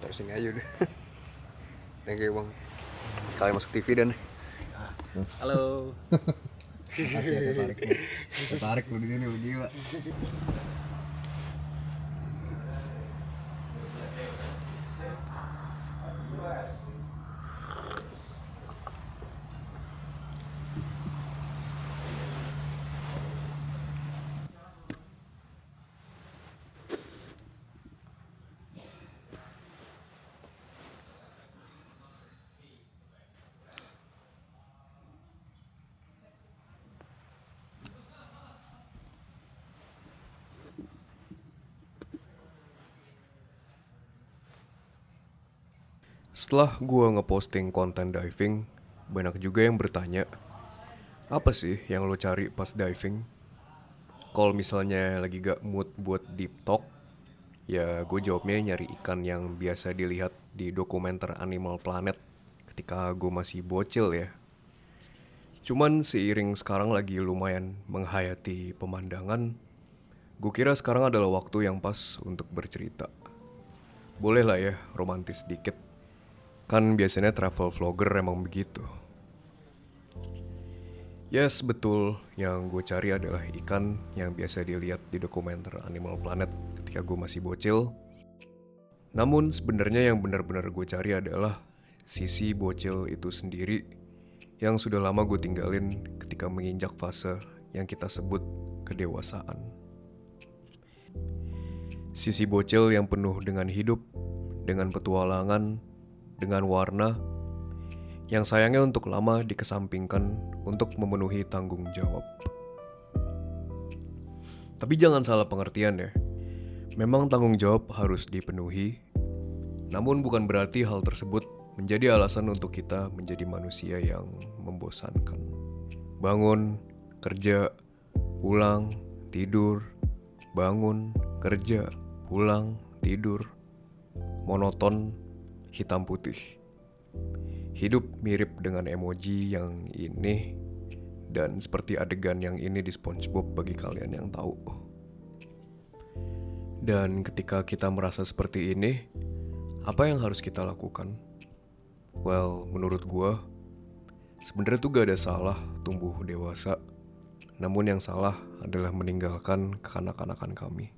Terusin aja udah. Thank you bang. Sekali masuk TV dan. Halo. Makasih ya, tertarik lu di sini, lu gila. Setelah gue ngeposting konten diving, banyak juga yang bertanya, apa sih yang lo cari pas diving? Kalau misalnya lagi gak mood buat deep talk, ya gue jawabnya nyari ikan yang biasa dilihat di dokumenter Animal Planet ketika gue masih bocil ya. Cuman seiring sekarang lagi lumayan menghayati pemandangan, gue kira sekarang adalah waktu yang pas untuk bercerita. Boleh lah ya romantis dikit. Kan biasanya travel vlogger emang begitu. Yes, betul. Yang gue cari adalah ikan yang biasa dilihat di dokumenter Animal Planet ketika gue masih bocil. Namun sebenarnya yang benar-benar gue cari adalah sisi bocil itu sendiri yang sudah lama gue tinggalin ketika menginjak fase yang kita sebut kedewasaan. Sisi bocil yang penuh dengan hidup, dengan petualangan, dengan warna, yang sayangnya untuk lama dikesampingkan untuk memenuhi tanggung jawab. Tapi jangan salah pengertian ya. Memang tanggung jawab harus dipenuhi, namun bukan berarti hal tersebut menjadi alasan untuk kita menjadi manusia yang membosankan. Bangun, kerja, pulang, tidur, bangun, kerja, pulang, tidur. Monoton, hitam putih. Hidup mirip dengan emoji yang ini dan seperti adegan yang ini di SpongeBob bagi kalian yang tahu. Dan ketika kita merasa seperti ini, apa yang harus kita lakukan? Well, menurut gua, sebenarnya tuh gak ada salah tumbuh dewasa. Namun yang salah adalah meninggalkan kekanak-kanakan kami.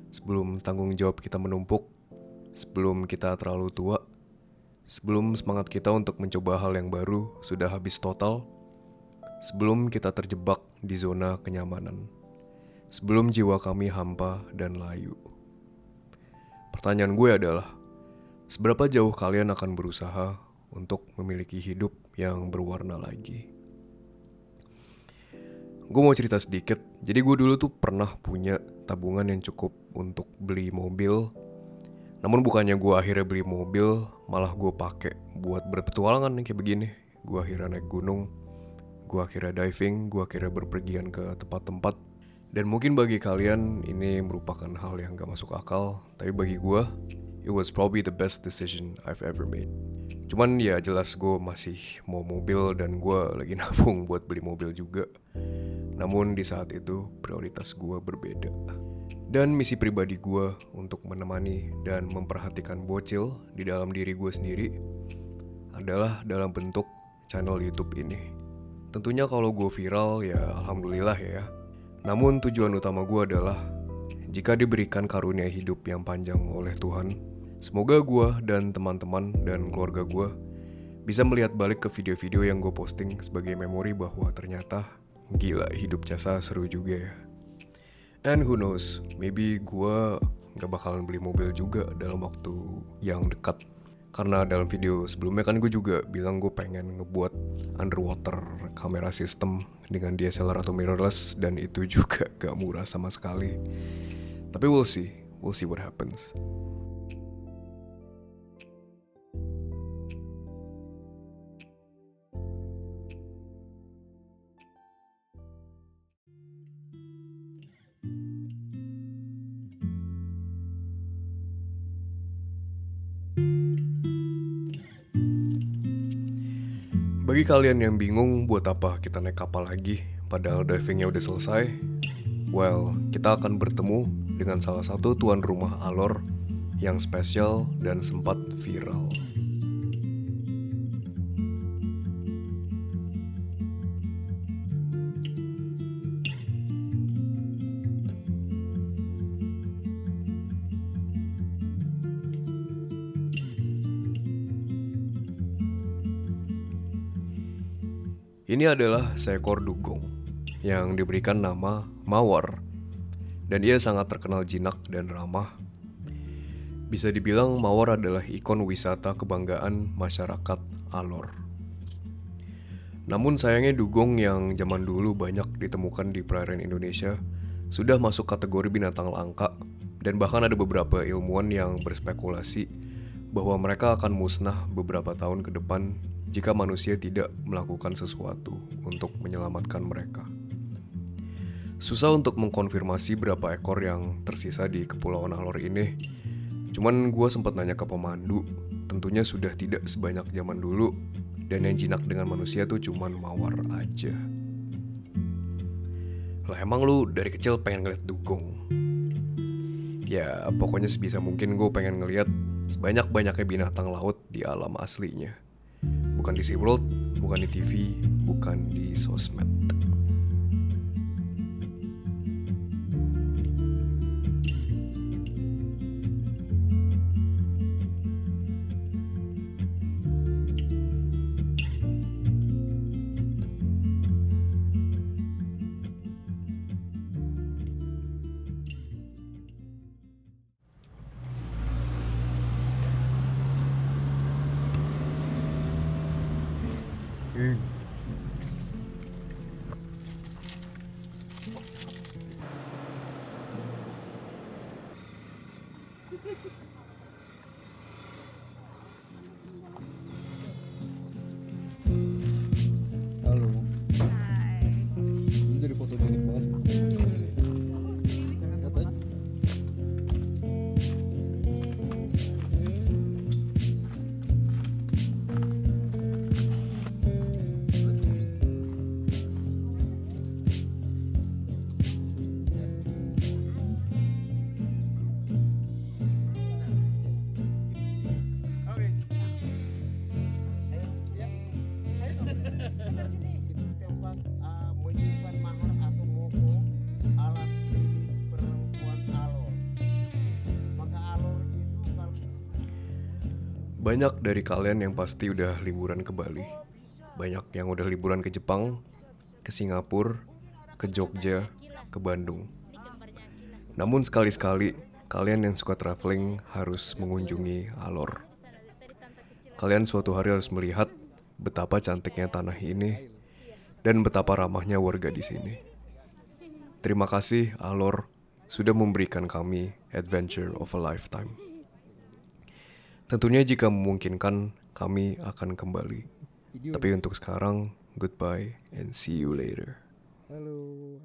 Sebelum tanggung jawab kita menumpuk, sebelum kita terlalu tua, sebelum semangat kita untuk mencoba hal yang baru sudah habis total, sebelum kita terjebak di zona kenyamanan, sebelum jiwa kami hampa dan layu. Pertanyaan gue adalah, seberapa jauh kalian akan berusaha untuk memiliki hidup yang berwarna lagi? Gue mau cerita sedikit. Jadi gue dulu tuh pernah punya tabungan yang cukup untuk beli mobil. Namun bukannya gue akhirnya beli mobil, malah gue pakai buat berpetualangan nih kayak begini. Gue akhirnya naik gunung, gue akhirnya diving, gue akhirnya berpergian ke tempat-tempat. Dan mungkin bagi kalian ini merupakan hal yang gak masuk akal, tapi bagi gue, it was probably the best decision I've ever made. Cuman ya jelas gue masih mau mobil dan gue lagi nabung buat beli mobil juga. Namun di saat itu prioritas gue berbeda. Dan misi pribadi gue untuk menemani dan memperhatikan bocil di dalam diri gue sendiri adalah dalam bentuk channel YouTube ini. Tentunya kalau gue viral ya alhamdulillah ya. Namun tujuan utama gue adalah jika diberikan karunia hidup yang panjang oleh Tuhan, semoga gue dan teman-teman dan keluarga gue bisa melihat balik ke video-video yang gue posting sebagai memori bahwa ternyata gila hidup jasa seru juga ya. And who knows, maybe gue gak bakalan beli mobil juga dalam waktu yang dekat. Karena dalam video sebelumnya kan gue juga bilang gue pengen ngebuat underwater camera system dengan DSLR atau mirrorless. Dan itu juga gak murah sama sekali. Tapi we'll see what happens. Bagi kalian yang bingung buat apa kita naik kapal lagi padahal divingnya udah selesai, well, kita akan bertemu dengan salah satu tuan rumah Alor yang spesial dan sempat viral. Ini adalah seekor dugong yang diberikan nama Mawar, dan ia sangat terkenal jinak dan ramah. Bisa dibilang Mawar adalah ikon wisata kebanggaan masyarakat Alor. Namun sayangnya dugong yang zaman dulu banyak ditemukan di perairan Indonesia sudah masuk kategori binatang langka, dan bahkan ada beberapa ilmuwan yang berspekulasi bahwa mereka akan musnah beberapa tahun ke depan jika manusia tidak melakukan sesuatu untuk menyelamatkan mereka. Susah untuk mengkonfirmasi berapa ekor yang tersisa di Kepulauan Alor ini. Cuman gue sempat nanya ke pemandu, tentunya sudah tidak sebanyak zaman dulu, dan yang jinak dengan manusia tuh cuman Mawar aja. Lah emang lu dari kecil pengen ngeliat dugong? Ya pokoknya sebisa mungkin gue pengen ngeliat sebanyak-banyaknya binatang laut di alam aslinya. Bukan di SeaWorld, bukan di TV, bukan di sosmed. Halo. Ini dari fotogenik banget. Lihat aja. Tempat menyimpan mahar atau moko alat tulis perempuan Alor. Maka Alor itu kalau Banyak dari kalian yang pasti udah liburan ke Bali. Banyak yang udah liburan ke Jepang, ke Singapura, ke Jogja, ke Bandung. Namun sekali-sekali kalian yang suka traveling harus mengunjungi Alor. Kalian suatu hari harus melihat betapa cantiknya tanah ini dan betapa ramahnya warga di sini. Terima kasih Alor sudah memberikan kami adventure of a lifetime. Tentunya jika memungkinkan kami akan kembali. Tapi untuk sekarang, goodbye and see you later. halo.